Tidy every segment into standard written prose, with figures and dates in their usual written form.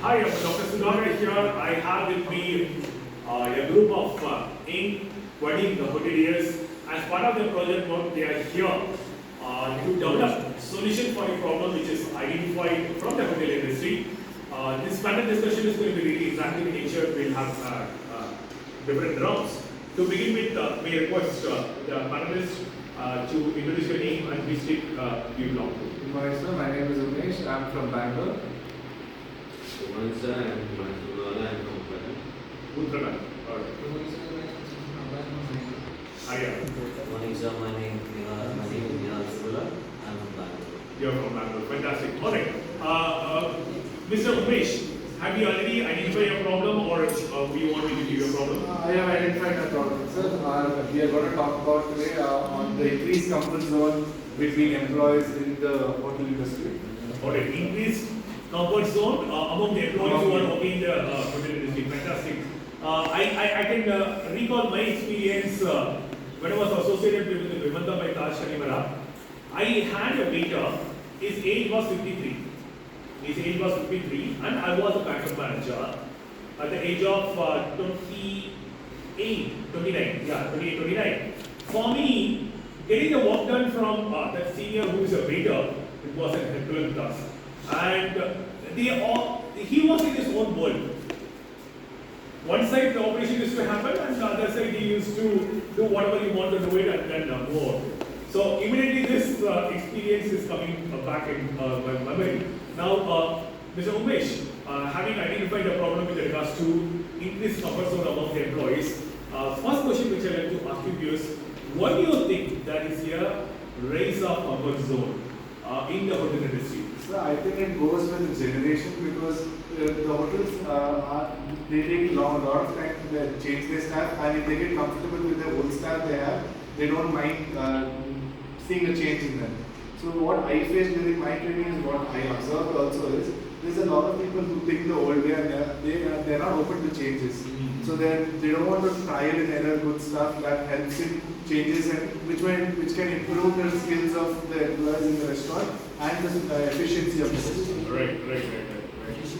Hi, I'm Dr. Sudhakar here. I have with me a group of young budding hoteliers. As part of their project work, they are here to develop solution for a problem which is identified from the hotel industry. This panel discussion is going to be really interactive in nature. We'll have different rounds. To begin with, may I request the panelists to introduce your name and which state you belong to. Good morning, sir. My name is Umesh. I'm from Bangalore. Good morning, sir. I am from Uttarakhand. All right. Hiya. Good morning, sir. My name is Nihal Sibula. I am from Bangalore. You're from Bangalore. Fantastic. All right. Mr. Umesh, have you already identified your problem or you want me to give you a problem? I have identified a problem, sir. We are going to talk about today on the increased comfort zone between employees in the hotel industry. All right. Increased comfort zone among the employees who are working in the hotel industry. Fantastic. I can recall my experience when I was associated with the Vimanta by Taj Kanimara. I had a waiter. His age was 53. His age was 53 and I was a backup manager at the age of 29. For me, getting the work done from that senior who is a waiter, it was an Herculean task. And he was in his own world. One side the operation used to happen and the other side he used to do whatever he wanted to do it and then more. So immediately this experience is coming back in my memory. Now, Mr. Umesh, having identified the problem with regards to increased comfort zone among the employees, first question which I like to ask you is, what do you think that is a rise of comfort zone in the hotel industry? So I think it goes with the generation because the hotels they take a lot of time to change their staff, and if they get comfortable with the old staff they have, they don't mind seeing a change in them. So what I faced during my training is what I observed also is there's a lot of people who think the old way and they're not open to changes. So they don't want to trial and error good stuff that helps in changes and which can improve the skills of the employees in the restaurant and the efficiency of the system. Right.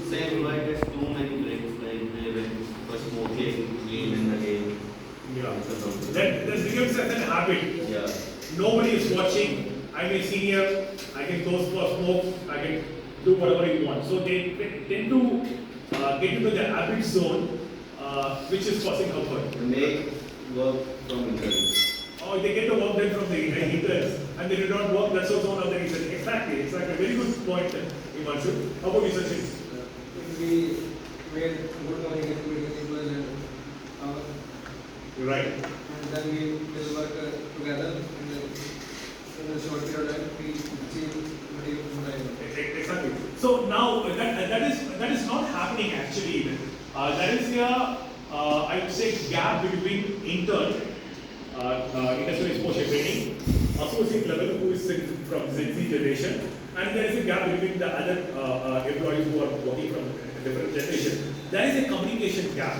Same like there's too many breaks, like for smoking, again and again. Yeah. That becomes as an habit. Yeah. Nobody is watching. I'm a senior. I can go for smoke. I can do whatever you want. So they tend to get into the habit zone, which is causing comfort. They make work from internet. Or they get the work done from the interns and they do not work. That's also one of the reasons. Exactly. Very good point, Himanshu. How about you, Sachin? We made good communication between employees and Right. and then we will work together in a short period of time. We achieve very good. Exactly. So now that is not happening actually. There is I would say gap between intern, industrial exposure training, associate level who is from Z generation, and there is a gap between the other employees who are working from a different generation. There is a communication gap.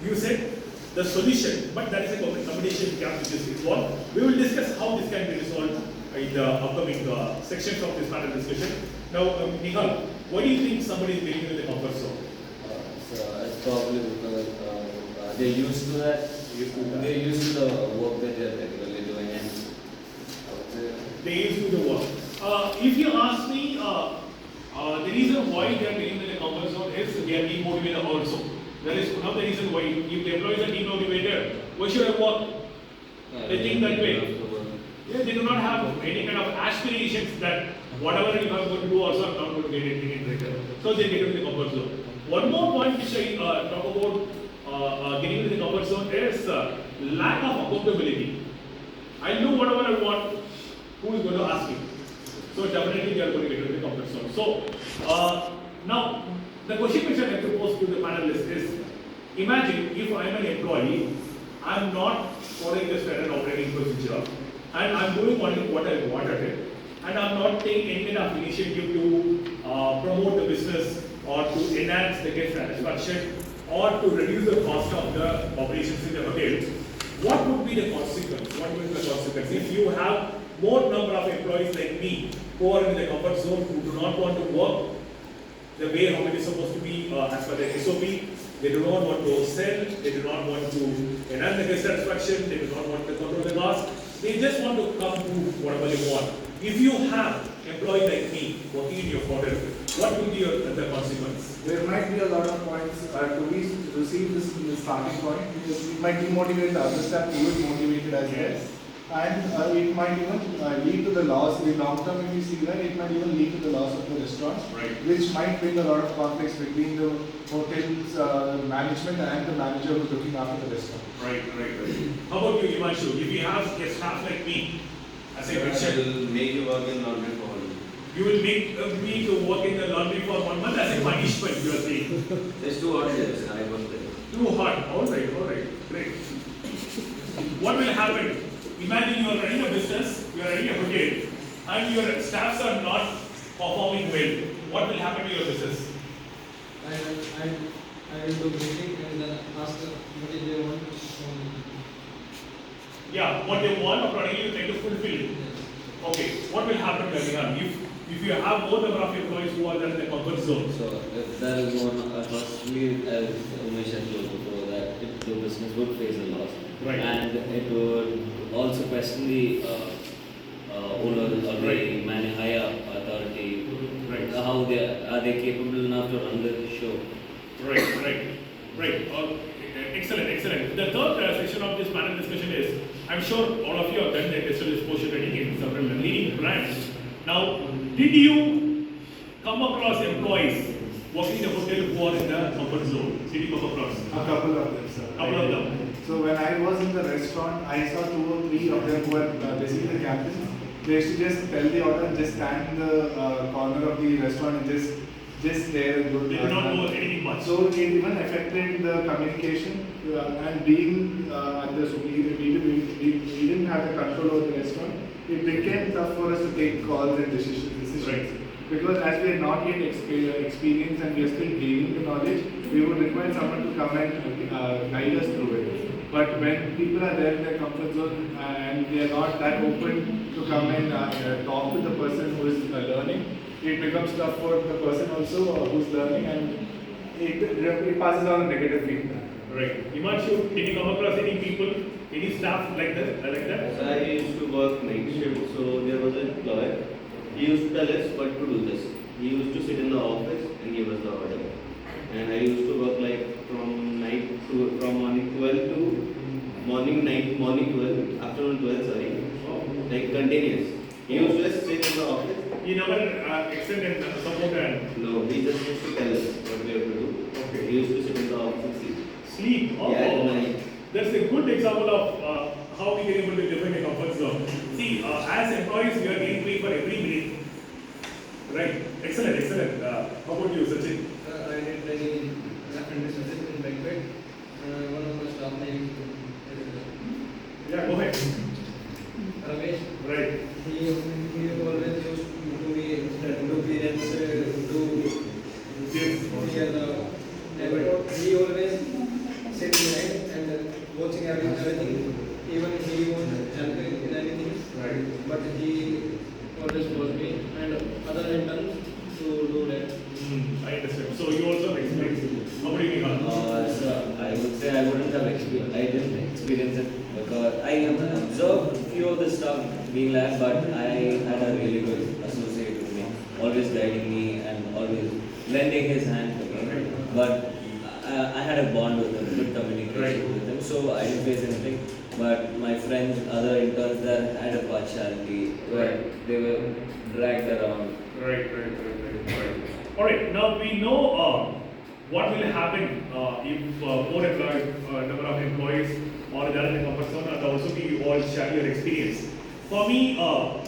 You said the solution, but there is a communication gap which is involved. We will discuss how this can be resolved in the upcoming sections of this panel discussion. Now, Nihal, why do you think somebody is getting into the comfort zone? So it's probably because they're used to that. They're used to the work that they're regularly doing, and I would say They used to the work. If you ask me, the reason why they are getting into the comfort zone is they are demotivated also. That is one of the reasons why if the employees are demotivated, why should I work? They think that way. Yeah, they do not have any kind of aspirations that whatever you are going to do also I'm not going to get it in return. So they get into the comfort zone. One more point which I talk about getting into the comfort zone is lack of accountability. I do whatever I want. Who is going to ask me? So definitely they are going to get into the comfort zone. So now the question which I like to pose to the panelists is: imagine if I am an employee, I am not following the standard operating procedure, and I am doing only what I wanted, and I am not taking any kind of initiative to promote the business or to enhance the guest satisfaction or to reduce the cost of the operations in the hotel. What would be the consequence? What would be the consequence if you have more number of employees like me who are in the comfort zone, who do not want to work the way how it is supposed to be as per the SOP. They do not want to sell, they do not want to enhance the guest satisfaction, they do not want to control the cost. They just want to come to whatever they want. If you have employee like me working in your hotel, what will be the consequence? There might be a lot of points to be received this in the starting point. It might demotivate the other staff who is motivated as well. And it might even lead to the loss. In long term, if you see that, it might even lead to the loss of the restaurants, Right. which might bring a lot of conflicts between the hotel's management and the manager who's looking after the restaurant. Right. How about you, Imanshu? If you have a staff like me, as I I mentioned, will make you work in laundry for all. you will make me to work in the laundry for 1 month as a punishment, you are saying. It's 2 odd days, I work there. Too hard. Alright, great. What will happen? Imagine you are running a business, you are running a hotel, and your staffs are not performing well. What will happen to your business? I will do meeting and then ask what is they want. Yeah, what they want, accordingly you try to fulfill it. Okay, what will happen, Garihan? If you have more number of employees who are there in the comfort zone, So if there is one, firstly, as Umesh had told before, that the business would face a loss. Right. And it would also question the owner or the higher authority, Right. how are they capable enough to run the show. Right. Excellent. The third section of this panel discussion is, I'm sure all of you have done the digital exposure training in several leading brands. Now, did you come across employees working in the hotel who are in the comfort zone? Did you come across? A couple of them, sir. Couple of them. So when I was in the restaurant, I saw 2 or 3 of them who were basically the captains. They used to just tell the order, just stand in the corner of the restaurant and just stare and do They do not know anything much. So it even affected the communication and being at the superior, we didn't have the control over the restaurant. It became tough for us to take calls and decisions. Right. Because as we are not yet experienced and we are still gaining the knowledge, we would require someone to come and guide us through it. But when people are there in their comfort zone and they are not that open to come and talk with the person who is learning, it becomes tough for the person also who's learning, and it passes on a negative feedback. Right. Imanshu, did you come across any people, any staff like that? So I used to work night shift, so there was an employer. He used to tell us what to do this. He used to sit in the office and give us the order. And I used to work like from morning 12 to morning 12, afternoon 12, sorry. Like continuous. He used to just sit in the office. You never extended support and No, he just used to tell us what we have to do. Okay. He used to sit in the office and sleep. sleep. Oh, Yeah, at night. that's a good example of how we can able to define a comfort zone. See, as employees, we are getting paid for every minute. Right. Excellent. How about you, Sachin? I did training in apprentices in banquet. One of my staff name Yeah, go ahead. Ramesh. Right. He always used to be do clearance, Yes. clear the table. He always sit behind and watching everything. Even he won't help in anything. Right. But he always was me and other interns to do that. I understand. So you also have experience. How about you, Nihal? So I would say I wouldn't have I didn't experience it because I observed few of the stuff being like, but I had a really good associate with me, always guiding me and always lending his hand to me. But I had a bond with him, good communication with him, so I didn't face anything. But my friends, other interns there had a partiality where they were dragged around. Right. All right. Now we know what will happen if more number of employees or there in the comfort zone, and also we all share your experience. For me, the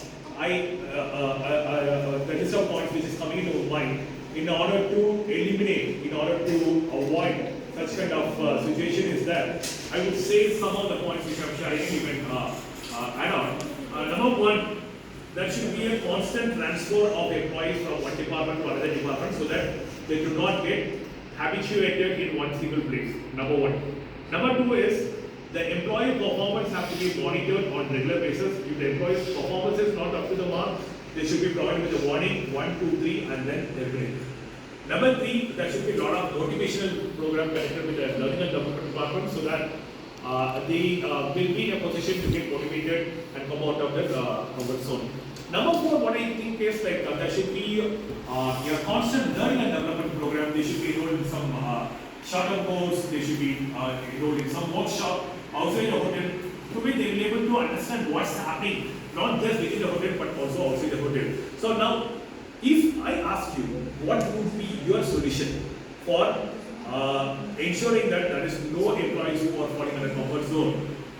list of points which is coming into mind, in order to eliminate, in order to avoid such kind of situation is that I would say some of the points which I'm sharing even add on. Number one, there should be a constant transfer of employees from one department to another department so that they do not get habituated in one single place. Number one. Number two is the employee performance have to be monitored on regular basis. If the employee's performance is not up to the mark, they should be provided with a warning 1, 2, 3, and then terminate. Number three, there should be a lot of motivational program connected with the learning and development department so that they will be in a position to get motivated and come out of their comfort zone. Number four, what I think is like there should be a constant learning and development program. They should be enrolled in some short-term course. They should be enrolled in some workshop outside the hotel to be they will be able to understand what's happening, not just within the hotel but also outside the hotel. So now, if I ask you, what would be your solution for ensuring that there is no employees who are falling under comfort zone?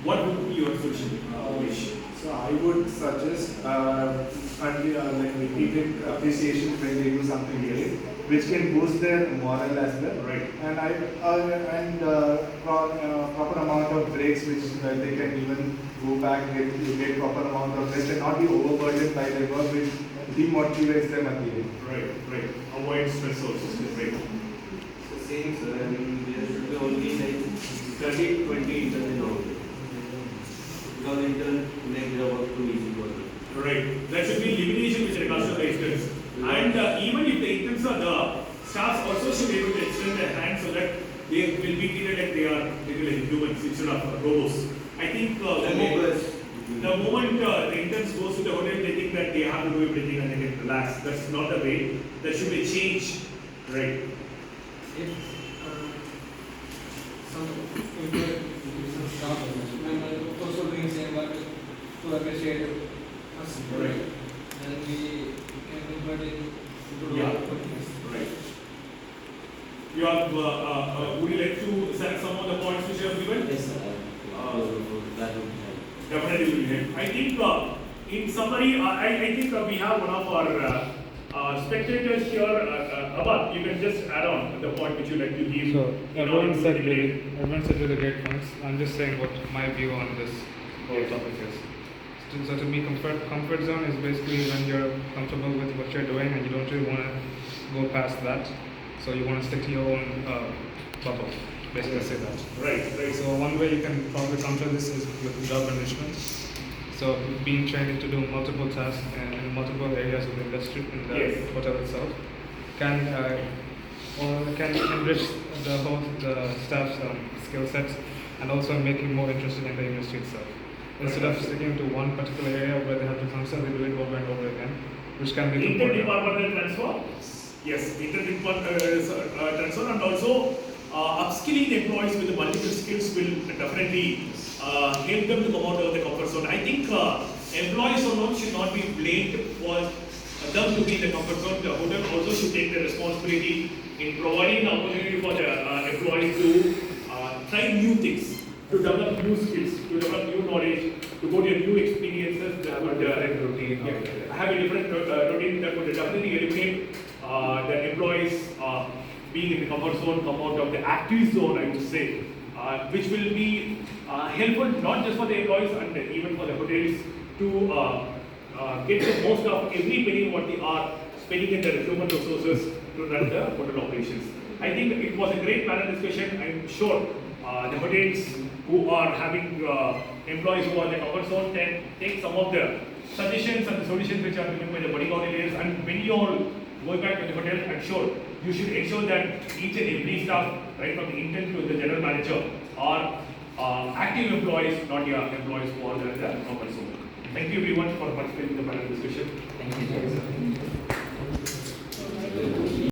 What would be your solution, Umesh? So I would suggest like repeated appreciation when they do something great, which can boost their morale as well. Right. And proper amount of breaks, which they can even go back and get proper amount of rest and not be overburdened by their work, which demotivates them at the end. Right. Avoid stress also. Right. The same, sir. I mean, there should be only like 30-20 interns now. Because intern make the work too easy for them. Right. There should be elimination with regards to the interns. And even if the interns are there, staffs also should be able to extend their hand so that they will be treated like they are little humans instead of robots. I think the moment the interns goes to the hotel, they think that they have to do everything and they can relax. That's not the way. There should be a change. Right. If some staff members also doing same work to appreciate us, Right. and we can implement it into Yeah. our companies. Right. You have, would you like to set some of the points which you have given? Yes, sir. That would help. Definitely will help. I think, in summary, I think we have one of our spectators here. Abad, you can just add on the point which you like to give. So in order to everyone said really great points. I'm just saying what my view on this whole Yes. topic is. So to me, comfort zone is basically when you're comfortable with what you're doing and you don't really want to go past that. So you want to stick to your own bubble. Basically, say that. Right. So one way you can probably counter this is with job enrichment. So being trained to do multiple tasks in multiple areas of the industry in the Yes. hotel itself can enrich the staff's skill sets and also make you more interested in the industry itself. Instead of sticking to one particular area where they have to constantly do it over and over again, which can be too boring. Interdepartmental transfer. Yes, interdepartmental transfer and also upskilling the employees with the multiple skills will definitely help them to come out of the comfort zone. I think employees alone should not be blamed for them to be in the comfort zone. The hotel also should take the responsibility in providing the opportunity for the employees to try new things, to develop new skills, to develop new knowledge, to go to new experiences that would have a different routine that would definitely eliminate the employees being in the comfort zone, come out of the active zone, I would say, which will be helpful not just for the employees and even for the hotels to get the most of every penny what they are spending in the human resources to run the hotel operations. I think it was a great panel discussion. I'm sure the hotels who are having employees who are in the comfort zone can take some of the suggestions and the solutions which are given by the budding hoteliers, and when you all go back to the hotel, I'm sure you should ensure that each and every staff, right from the intern to the general manager, are active employees, not your employees who are there in the comfort zone. Thank you everyone for participating in the panel discussion. Thank you, sir.